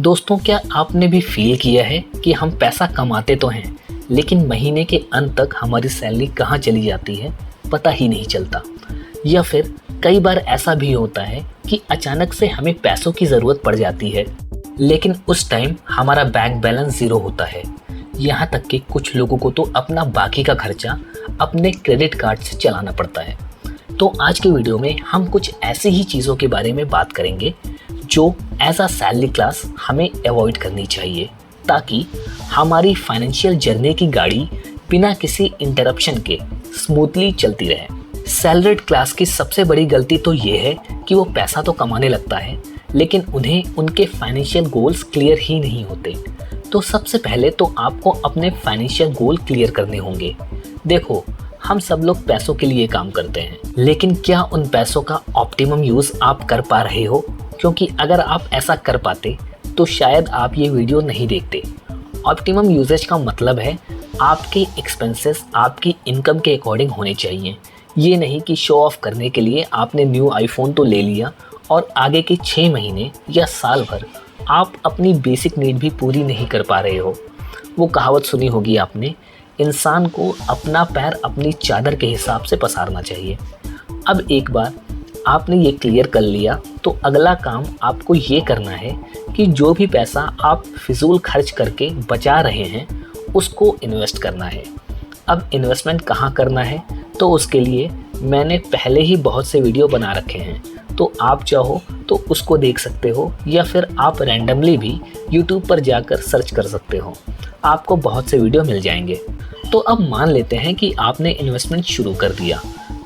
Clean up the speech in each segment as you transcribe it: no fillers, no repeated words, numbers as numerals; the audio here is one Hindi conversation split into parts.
दोस्तों, क्या आपने भी फील किया है कि हम पैसा कमाते तो हैं लेकिन महीने के अंत तक हमारी सैलरी कहाँ चली जाती है पता ही नहीं चलता। या फिर कई बार ऐसा भी होता है कि अचानक से हमें पैसों की ज़रूरत पड़ जाती है लेकिन उस टाइम हमारा बैंक बैलेंस ज़ीरो होता है। यहाँ तक कि कुछ लोगों को तो अपना बाकी का खर्चा अपने क्रेडिट कार्ड से चलाना पड़ता है। तो आज के वीडियो में हम कुछ ऐसी ही चीज़ों के बारे में बात करेंगे जो एज अ सैलरी क्लास हमें अवॉइड करनी चाहिए ताकि हमारी फाइनेंशियल जर्नी की गाड़ी बिना किसी इंटरप्शन के स्मूथली चलती रहे। सैलरीड क्लास की सबसे बड़ी गलती तो ये है कि वो पैसा तो कमाने लगता है लेकिन उन्हें उनके फाइनेंशियल गोल्स क्लियर ही नहीं होते। तो सबसे पहले तो आपको अपने फाइनेंशियल गोल क्लियर करने होंगे। देखो, हम सब लोग पैसों के लिए काम करते हैं लेकिन क्या उन पैसों का ऑप्टिमम यूज़ आप कर पा रहे हो? क्योंकि अगर आप ऐसा कर पाते तो शायद आप ये वीडियो नहीं देखते। ऑप्टिमम यूजेज का मतलब है आपके एक्सपेंसेस आपकी इनकम के अकॉर्डिंग होने चाहिए। ये नहीं कि शो ऑफ करने के लिए आपने न्यू आईफोन तो ले लिया और आगे के 6 महीने या साल भर आप अपनी बेसिक नीड भी पूरी नहीं कर पा रहे हो। वो कहावत सुनी होगी आपने, इंसान को अपना पैर अपनी चादर के हिसाब से पसारना चाहिए। अब एक बार आपने ये क्लियर कर लिया तो अगला काम आपको ये करना है कि जो भी पैसा आप फिजूल खर्च करके बचा रहे हैं उसको इन्वेस्ट करना है। अब इन्वेस्टमेंट कहाँ करना है तो उसके लिए मैंने पहले ही बहुत से वीडियो बना रखे हैं, तो आप चाहो तो उसको देख सकते हो या फिर आप रैंडमली भी यूट्यूब पर जाकर सर्च कर सकते हो, आपको बहुत से वीडियो मिल जाएंगे। तो अब मान लेते हैं कि आपने इन्वेस्टमेंट शुरू कर दिया,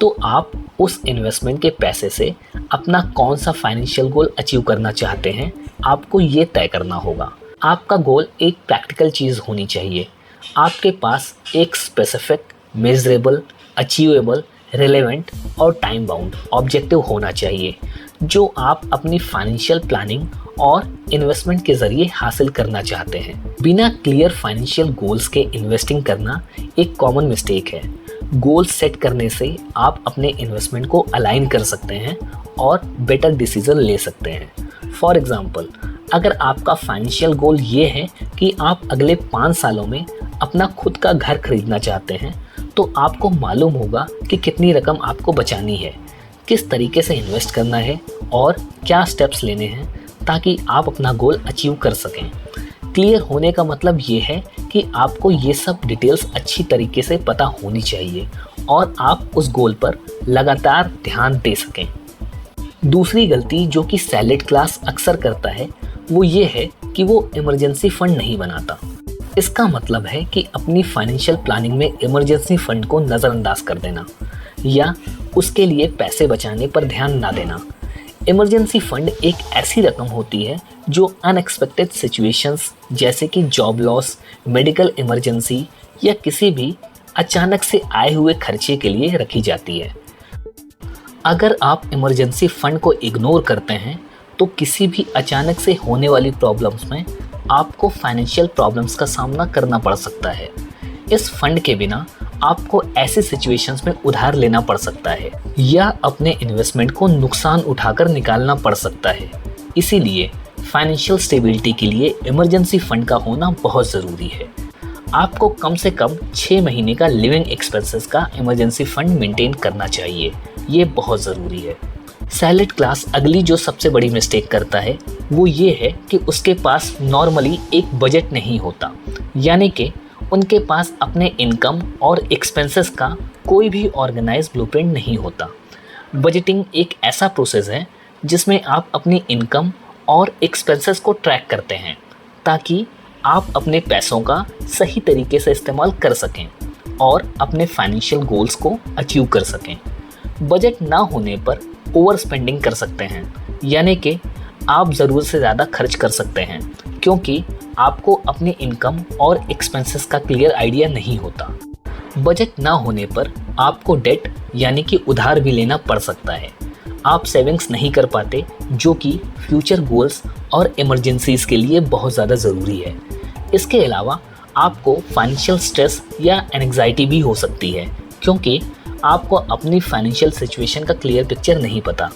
तो आप उस इन्वेस्टमेंट के पैसे से अपना कौन सा फाइनेंशियल गोल अचीव करना चाहते हैं आपको ये तय करना होगा। आपका गोल एक प्रैक्टिकल चीज़ होनी चाहिए। आपके पास एक स्पेसिफिक, मेजरेबल, अचीवेबल, रिलेवेंट और टाइम बाउंड ऑब्जेक्टिव होना चाहिए जो आप अपनी फाइनेंशियल प्लानिंग और इन्वेस्टमेंट के ज़रिए हासिल करना चाहते हैं। बिना क्लियर फाइनेंशियल गोल्स के इन्वेस्टिंग करना एक कॉमन मिस्टेक है। गोल सेट करने से आप अपने इन्वेस्टमेंट को अलाइन कर सकते हैं और बेटर डिसीजन ले सकते हैं। फॉर एग्जांपल, अगर आपका फाइनेंशियल गोल ये है कि आप अगले 5 सालों में अपना खुद का घर खरीदना चाहते हैं तो आपको मालूम होगा कि कितनी रकम आपको बचानी है, किस तरीके से इन्वेस्ट करना है और क्या स्टेप्स लेने हैं ताकि आप अपना गोल अचीव कर सकें। क्लियर होने का मतलब ये है कि आपको ये सब डिटेल्स अच्छी तरीके से पता होनी चाहिए और आप उस गोल पर लगातार ध्यान दे सकें। दूसरी गलती जो कि सैलरीड क्लास अक्सर करता है वो ये है कि वो इमरजेंसी फंड नहीं बनाता। इसका मतलब है कि अपनी फाइनेंशियल प्लानिंग में इमरजेंसी फंड को नज़रअंदाज कर देना या उसके लिए पैसे बचाने पर ध्यान ना देना। इमरजेंसी फंड एक ऐसी रकम होती है जो अनएक्सपेक्टेड सिचुएशंस जैसे कि जॉब लॉस, मेडिकल इमरजेंसी या किसी भी अचानक से आए हुए खर्चे के लिए रखी जाती है। अगर आप इमरजेंसी फंड को इग्नोर करते हैं तो किसी भी अचानक से होने वाली प्रॉब्लम्स में आपको फाइनेंशियल प्रॉब्लम्स का सामना करना पड़ सकता है। इस फंड के बिना आपको ऐसी सिचुएशंस में उधार लेना पड़ सकता है या अपने इन्वेस्टमेंट को नुकसान उठाकर निकालना पड़ सकता है। इसीलिए फाइनेंशियल स्टेबिलिटी के लिए इमरजेंसी फंड का होना बहुत ज़रूरी है। आपको कम से कम 6 महीने का लिविंग एक्सपेंसेस का इमरजेंसी फंड मेंटेन करना चाहिए, ये बहुत ज़रूरी है। सैलरीड क्लास अगली जो सबसे बड़ी मिस्टेक करता है वो ये है कि उसके पास नॉर्मली एक बजट नहीं होता, यानी कि उनके पास अपने इनकम और एक्सपेंसेस का कोई भी ऑर्गेनाइज ब्लूप्रिंट नहीं होता। बजटिंग एक ऐसा प्रोसेस है जिसमें आप अपनी इनकम और एक्सपेंसेस को ट्रैक करते हैं ताकि आप अपने पैसों का सही तरीके से इस्तेमाल कर सकें और अपने फाइनेंशियल गोल्स को अचीव कर सकें। बजट ना होने पर ओवर स्पेंडिंग कर सकते हैं, यानी कि आप ज़रूरत से ज़्यादा खर्च कर सकते हैं क्योंकि आपको अपनी इनकम और एक्सपेंसेस का क्लियर आइडिया नहीं होता। बजट ना होने पर आपको डेट यानी कि उधार भी लेना पड़ सकता है। आप सेविंग्स नहीं कर पाते जो कि फ्यूचर गोल्स और इमरजेंसीज के लिए बहुत ज़्यादा ज़रूरी है। इसके अलावा आपको फाइनेंशियल स्ट्रेस या एंग्जाइटी भी हो सकती है क्योंकि आपको अपनी फाइनेंशियल सिचुएशन का क्लियर पिक्चर नहीं पता।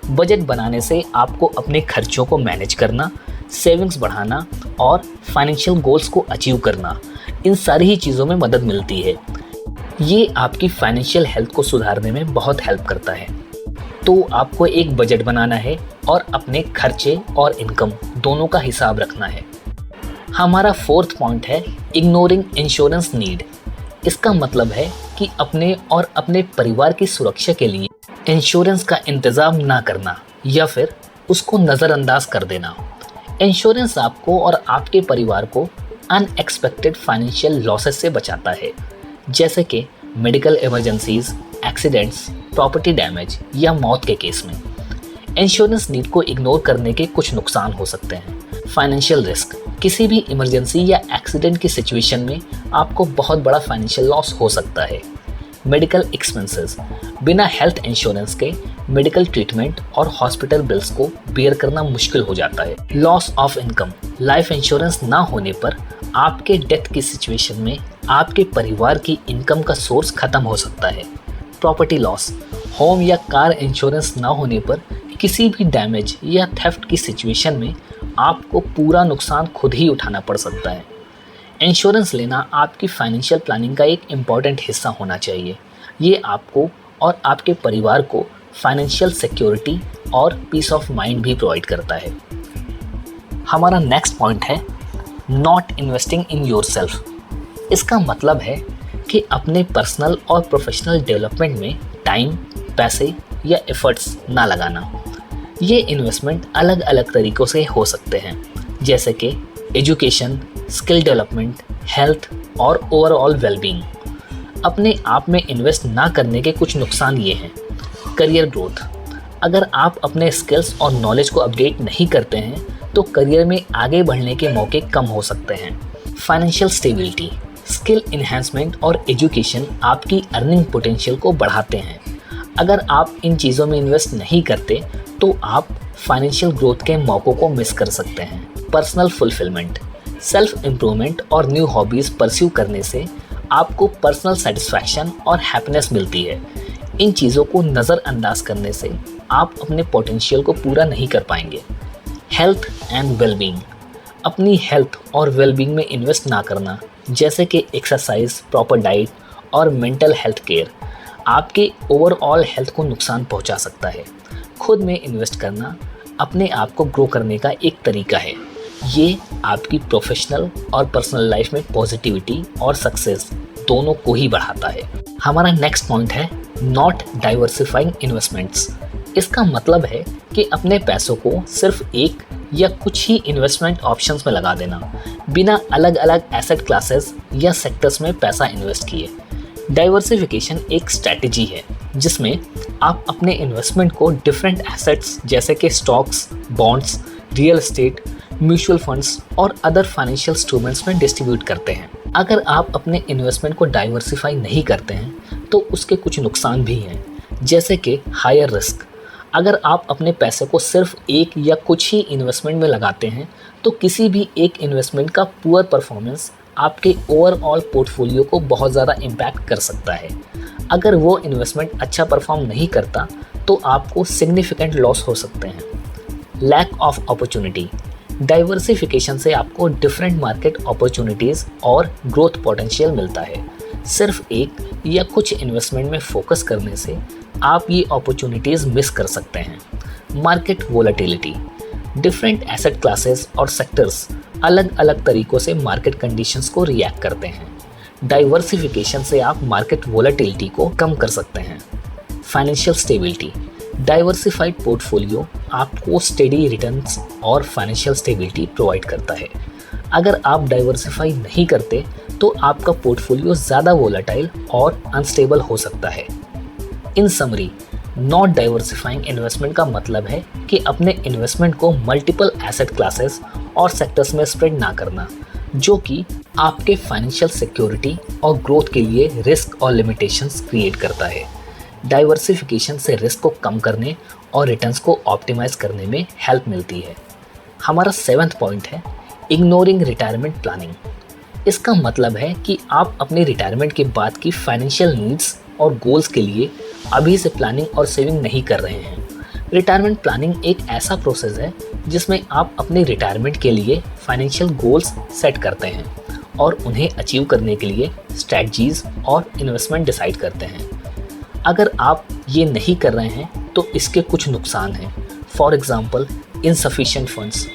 बजट बनाने से आपको अपने खर्चों को मैनेज करना, सेविंग्स बढ़ाना और फाइनेंशियल गोल्स को अचीव करना, इन सारी ही चीज़ों में मदद मिलती है। ये आपकी फाइनेंशियल हेल्थ को सुधारने में बहुत हेल्प करता है। तो आपको एक बजट बनाना है और अपने खर्चे और इनकम दोनों का हिसाब रखना है। हमारा फोर्थ पॉइंट है इग्नोरिंग इंश्योरेंस नीड। इसका मतलब है कि अपने और अपने परिवार की सुरक्षा के लिए इंश्योरेंस का इंतज़ाम ना करना या फिर उसको नज़रअंदाज कर देना। इंश्योरेंस आपको और आपके परिवार को अनएक्सपेक्टेड फाइनेंशियल लॉसेस से बचाता है, जैसे कि medical emergencies, accidents, property damage या मौत के केस में। इंश्योरेंस नीड को इग्नोर करने के कुछ नुकसान हो सकते हैं। फाइनेंशियल रिस्क, किसी भी इमरजेंसी या एक्सीडेंट की सिचुएशन में आपको बहुत बड़ा फाइनेंशियल लॉस हो सकता है। मेडिकल एक्सपेंसेस, बिना हेल्थ इंश्योरेंस के मेडिकल ट्रीटमेंट और हॉस्पिटल बिल्स को बेयर करना मुश्किल हो जाता है। Loss of income, life insurance ना होने पर आपके डेथ की सिचुएशन में आपके परिवार की इनकम का सोर्स खत्म हो सकता है। प्रॉपर्टी लॉस, होम या कार इंश्योरेंस ना होने पर किसी भी डैमेज या थेफ्ट की सिचुएशन में आपको पूरा नुकसान खुद ही उठाना पड़ सकता है। इंश्योरेंस लेना आपकी फाइनेंशियल प्लानिंग का एक इम्पॉर्टेंट हिस्सा होना चाहिए। ये आपको और आपके परिवार को फाइनेंशियल सिक्योरिटी और पीस ऑफ माइंड भी प्रोवाइड करता है। हमारा नेक्स्ट पॉइंट है नॉट इन्वेस्टिंग इन योरसेल्फ। इसका मतलब है कि अपने पर्सनल और प्रोफेशनल डेवलपमेंट में टाइम, पैसे या एफर्ट्स ना लगाना। ये इन्वेस्टमेंट अलग अलग तरीक़ों से हो सकते हैं, जैसे कि एजुकेशन, स्किल डेवलपमेंट, हेल्थ और ओवरऑल वेलबींग। अपने आप में इन्वेस्ट ना करने के कुछ नुकसान ये हैं। करियर ग्रोथ, अगर आप अपने स्किल्स और नॉलेज को अपडेट नहीं करते हैं तो करियर में आगे बढ़ने के मौके कम हो सकते हैं। फाइनेंशियल स्टेबिलिटी, स्किल इन्हेंसमेंट और एजुकेशन आपकी अर्निंग पोटेंशियल को बढ़ाते हैं। अगर आप इन चीज़ों में इन्वेस्ट नहीं करते तो आप फाइनेंशियल ग्रोथ के मौक़ों को मिस कर सकते हैं। पर्सनल फुलफिलमेंट, सेल्फ इम्प्रूवमेंट और न्यू हॉबीज़ परस्यू करने से आपको पर्सनल सेटिस्फैक्शन और हैप्पीनेस मिलती है। इन चीज़ों को नज़रअंदाज करने से आप अपने पोटेंशियल को पूरा नहीं कर पाएंगे। हेल्थ एंड वेलबींग, अपनी हेल्थ और वेलबींग में इन्वेस्ट ना करना, जैसे कि एक्सरसाइज, प्रॉपर डाइट और मेंटल हेल्थ केयर, आपके ओवरऑल हेल्थ को नुकसान पहुंचा सकता है। खुद में इन्वेस्ट करना अपने आप को ग्रो करने का एक तरीका है। ये आपकी प्रोफेशनल और पर्सनल लाइफ में पॉजिटिविटी और सक्सेस दोनों को ही बढ़ाता है। हमारा नेक्स्ट पॉइंट है नॉट डाइवर्सिफाइंग इन्वेस्टमेंट्स। इसका मतलब है कि अपने पैसों को सिर्फ एक या कुछ ही इन्वेस्टमेंट ऑप्शंस में लगा देना, बिना अलग अलग एसेट क्लासेस या सेक्टर्स में पैसा इन्वेस्ट किए। डाइवर्सिफिकेशन एक स्ट्रैटेजी है जिसमें आप अपने इन्वेस्टमेंट को डिफरेंट एसेट्स जैसे कि stocks, bonds, real estate, mutual funds और अदर फाइनेंशियल इंस्ट्रूमेंट्स में डिस्ट्रीब्यूट करते हैं। अगर आप अपने इन्वेस्टमेंट को डाइवर्सिफाई नहीं करते हैं तो उसके कुछ नुकसान भी हैं, जैसे कि हायर रिस्क। अगर आप अपने पैसे को सिर्फ एक या कुछ ही इन्वेस्टमेंट में लगाते हैं तो किसी भी एक इन्वेस्टमेंट का पुअर परफॉर्मेंस आपके ओवरऑल पोर्टफोलियो को बहुत ज़्यादा इम्पैक्ट कर सकता है। अगर वो इन्वेस्टमेंट अच्छा परफॉर्म नहीं करता तो आपको सिग्निफिकेंट लॉस हो सकते हैं। लैक ऑफ अपॉर्चुनिटी, डाइवर्सिफिकेशन से आपको डिफरेंट मार्केट अपॉर्चुनिटीज़ और ग्रोथ पोटेंशियल मिलता है। सिर्फ एक या कुछ इन्वेस्टमेंट में फोकस करने से आप ये अपॉर्चुनिटीज़ मिस कर सकते हैं। Market volatility, different asset classes और सेक्टर्स अलग अलग तरीक़ों से मार्केट कंडीशंस को रिएक्ट करते हैं। डाइवर्सिफिकेशन से आप मार्केट वोलेटिलिटी को कम कर सकते हैं। फाइनेंशियल स्टेबिलिटी, डाइवर्सिफाइड पोर्टफोलियो आपको स्टेडी रिटर्न्स और फाइनेंशियल स्टेबिलिटी प्रोवाइड करता है। अगर आप डाइवर्सिफाई नहीं करते तो आपका पोर्टफोलियो ज़्यादा वोलेटाइल और अनस्टेबल हो सकता है। इन समरी, नॉट डाइवर्सिफाइंग इन्वेस्टमेंट का मतलब है कि अपने इन्वेस्टमेंट को मल्टीपल एसेट क्लासेस और सेक्टर्स में स्प्रेड ना करना, जो कि आपके फाइनेंशियल सिक्योरिटी और ग्रोथ के लिए रिस्क और लिमिटेशंस क्रिएट करता है। डाइवर्सिफिकेशन से रिस्क को कम करने और रिटर्न्स को ऑप्टिमाइज करने में हेल्प मिलती है। हमारा 7th पॉइंट है इग्नोरिंग रिटायरमेंट प्लानिंग। इसका मतलब है कि आप अपने रिटायरमेंट के बाद की फाइनेंशियल नीड्स और गोल्स के लिए अभी से प्लानिंग और सेविंग नहीं कर रहे हैं। रिटायरमेंट प्लानिंग एक ऐसा प्रोसेस है जिसमें आप अपने रिटायरमेंट के लिए फाइनेंशियल गोल्स सेट करते हैं और उन्हें अचीव करने के लिए स्ट्रैटेजीज और इन्वेस्टमेंट डिसाइड करते हैं। अगर आप ये नहीं कर रहे हैं तो इसके कुछ नुकसान हैं। For example, insufficient funds.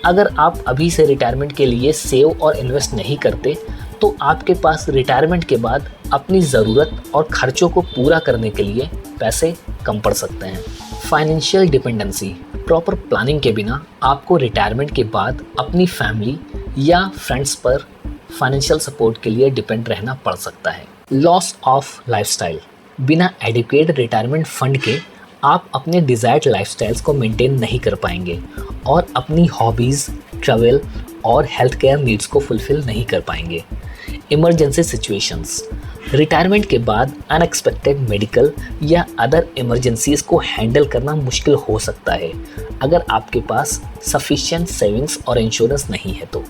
अगर आप अभी से रिटायरमेंट के लिए सेव और इन्वेस्ट नहीं करते तो आपके पास रिटायरमेंट के बाद अपनी ज़रूरत और खर्चों को पूरा करने के लिए पैसे कम पड़ सकते हैं। Financial dependency. प्रॉपर प्लानिंग के बिना आपको रिटायरमेंट के बाद अपनी फैमिली या फ्रेंड्स पर फाइनेंशियल सपोर्ट के लिए डिपेंड रहना पड़ सकता है। Loss of lifestyle. बिना एडिक्वेट रिटायरमेंट फंड के आप अपने डिज़ायर्ड लाइफस्टाइल्स को मेंटेन नहीं कर पाएंगे और अपनी हॉबीज़, ट्रैवल और हेल्थ केयर नीड्स को फुलफ़िल नहीं कर पाएंगे। Emergency situations. रिटायरमेंट के बाद अनएक्सपेक्टेड मेडिकल या अदर इमरजेंसीज को हैंडल करना मुश्किल हो सकता है अगर आपके पास सफिशिएंट सेविंग्स और इंश्योरेंस नहीं है तो।